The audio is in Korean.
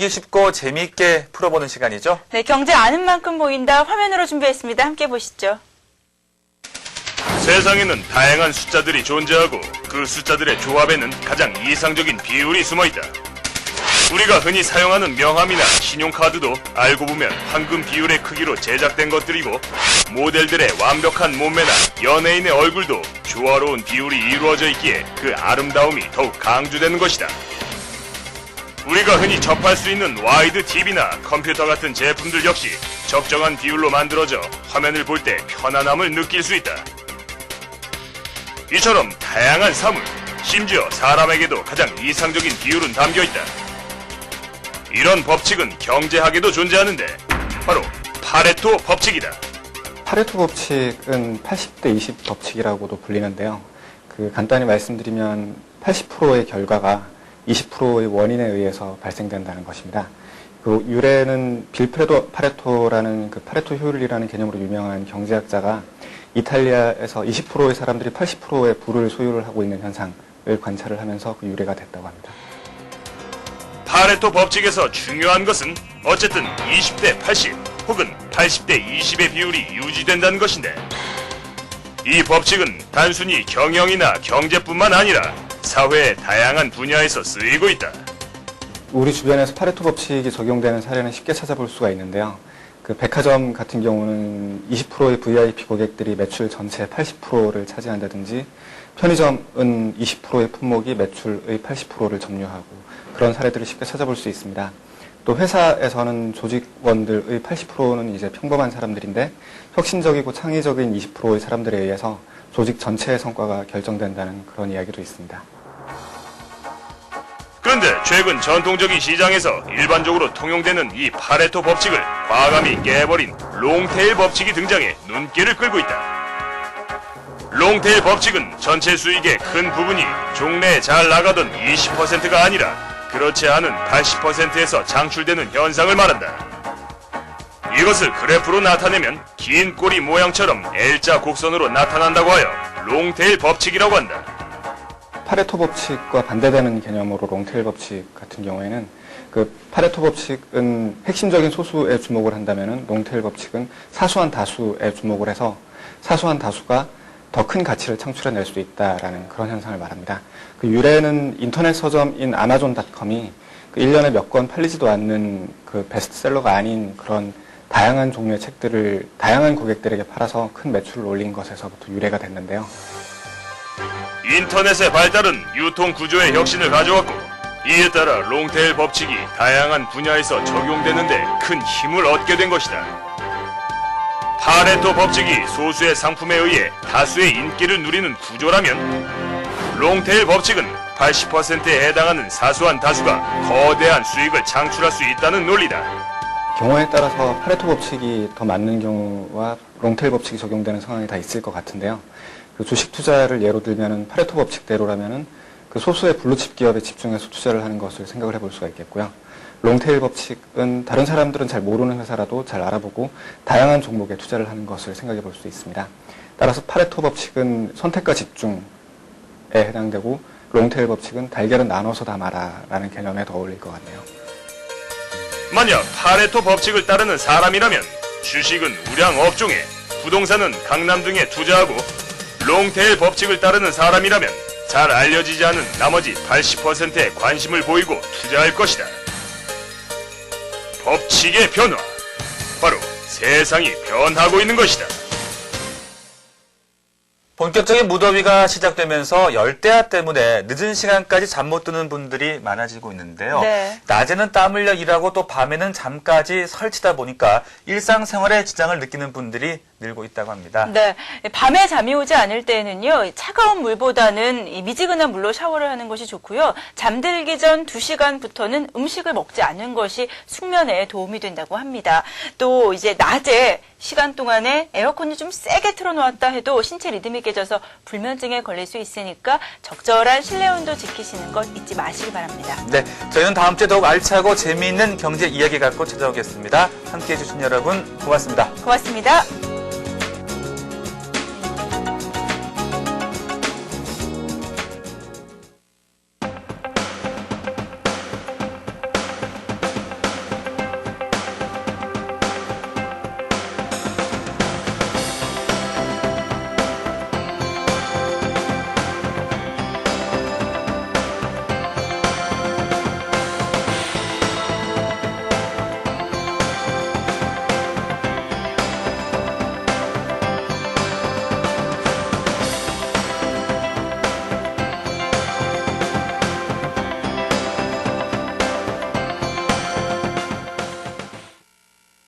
알기 쉽고 재미있게 풀어보는 시간이죠. 네, 경제 아는 만큼 보인다 화면으로 준비했습니다. 함께 보시죠. 세상에는 다양한 숫자들이 존재하고 그 숫자들의 조합에는 가장 이상적인 비율이 숨어있다. 우리가 흔히 사용하는 명함이나 신용카드도 알고 보면 황금 비율의 크기로 제작된 것들이고, 모델들의 완벽한 몸매나 연예인의 얼굴도 조화로운 비율이 이루어져 있기에 그 아름다움이 더욱 강조되는 것이다. 우리가 흔히 접할 수 있는 와이드 TV나 컴퓨터 같은 제품들 역시 적정한 비율로 만들어져 화면을 볼 때 편안함을 느낄 수 있다. 이처럼 다양한 사물, 심지어 사람에게도 가장 이상적인 비율은 담겨있다. 이런 법칙은 경제학에도 존재하는데 바로 파레토 법칙이다. 파레토 법칙은 80대 20 법칙이라고도 불리는데요. 간단히 말씀드리면 80%의 결과가 20%의 원인에 의해서 발생된다는 것입니다. 그 유래는 빌 파레토라는 파레토 효율이라는 개념으로 유명한 경제학자가 이탈리아에서 20%의 사람들이 80%의 부를 소유를 하고 있는 현상을 관찰을 하면서 그 유래가 됐다고 합니다. 파레토 법칙에서 중요한 것은 어쨌든 20대 80 혹은 80대 20의 비율이 유지된다는 것인데, 이 법칙은 단순히 경영이나 경제뿐만 아니라 사회의 다양한 분야에서 쓰이고 있다. 우리 주변에서 파레토 법칙이 적용되는 사례는 쉽게 찾아볼 수가 있는데요. 백화점 같은 경우는 20%의 VIP 고객들이 매출 전체의 80%를 차지한다든지, 편의점은 20%의 품목이 매출의 80%를 점유하고, 그런 사례들을 쉽게 찾아볼 수 있습니다. 또 회사에서는 조직원들의 80%는 이제 평범한 사람들인데, 혁신적이고 창의적인 20%의 사람들에 의해서 조직 전체의 성과가 결정된다는 그런 이야기도 있습니다. 그런데 최근 전통적인 시장에서 일반적으로 통용되는 이 파레토 법칙을 과감히 깨버린 롱테일 법칙이 등장해 눈길을 끌고 있다. 롱테일 법칙은 전체 수익의 큰 부분이 종래에 잘 나가던 20%가 아니라 그렇지 않은 80%에서 창출되는 현상을 말한다. 이것을 그래프로 나타내면 긴 꼬리 모양처럼 L자 곡선으로 나타난다고 하여 롱테일 법칙이라고 한다. 파레토 법칙과 반대되는 개념으로 롱테일 법칙 같은 경우에는 파레토 법칙은 핵심적인 소수에 주목을 한다면 롱테일 법칙은 사소한 다수에 주목을 해서 사소한 다수가 더 큰 가치를 창출해낼 수 있다라는 그런 현상을 말합니다. 유래는 인터넷 서점인 아마존.com이 1년에 몇 권 팔리지도 않는 베스트셀러가 아닌 그런 다양한 종류의 책들을 다양한 고객들에게 팔아서 큰 매출을 올린 것에서부터 유래가 됐는데요. 인터넷의 발달은 유통 구조의 혁신을 가져왔고, 이에 따라 롱테일 법칙이 다양한 분야에서 적용되는데 큰 힘을 얻게 된 것이다. 파레토 법칙이 소수의 상품에 의해 다수의 인기를 누리는 구조라면, 롱테일 법칙은 80%에 해당하는 사소한 다수가 거대한 수익을 창출할 수 있다는 논리다. 경우에 따라서 파레토 법칙이 더 맞는 경우와 롱테일 법칙이 적용되는 상황이 다 있을 것 같은데요. 주식 투자를 예로 들면은 파레토 법칙대로라면은 소수의 블루칩 기업에 집중해서 투자를 하는 것을 생각을 해볼 수가 있겠고요. 롱테일 법칙은 다른 사람들은 잘 모르는 회사라도 잘 알아보고 다양한 종목에 투자를 하는 것을 생각해 볼 수 있습니다. 따라서 파레토 법칙은 선택과 집중에 해당되고, 롱테일 법칙은 달걀은 나눠서 담아라라는 개념에 더 어울릴 것 같네요. 만약 파레토 법칙을 따르는 사람이라면 주식은 우량 업종에, 부동산은 강남 등에 투자하고, 롱테일 법칙을 따르는 사람이라면 잘 알려지지 않은 나머지 80%에 관심을 보이고 투자할 것이다. 법칙의 변화, 바로 세상이 변하고 있는 것이다. 본격적인 무더위가 시작되면서 열대야 때문에 늦은 시간까지 잠 못 드는 분들이 많아지고 있는데요. 네. 낮에는 땀 흘려 일하고 또 밤에는 잠까지 설치다 보니까 일상생활에 지장을 느끼는 분들이 늘고 있다고 합니다. 네, 밤에 잠이 오지 않을 때에는요, 차가운 물보다는 이 미지근한 물로 샤워를 하는 것이 좋고요. 잠들기 전 2시간부터는 음식을 먹지 않는 것이 숙면에 도움이 된다고 합니다. 또 이제 낮에 시간 동안에 에어컨을 좀 세게 틀어놓았다 해도 신체 리듬이 깨져서 불면증에 걸릴 수 있으니까 적절한 실내 온도 지키시는 것 잊지 마시기 바랍니다. 네, 저희는 다음 주에 더욱 알차고 재미있는 경제 이야기 갖고 찾아오겠습니다. 함께해 주신 여러분 고맙습니다. 고맙습니다.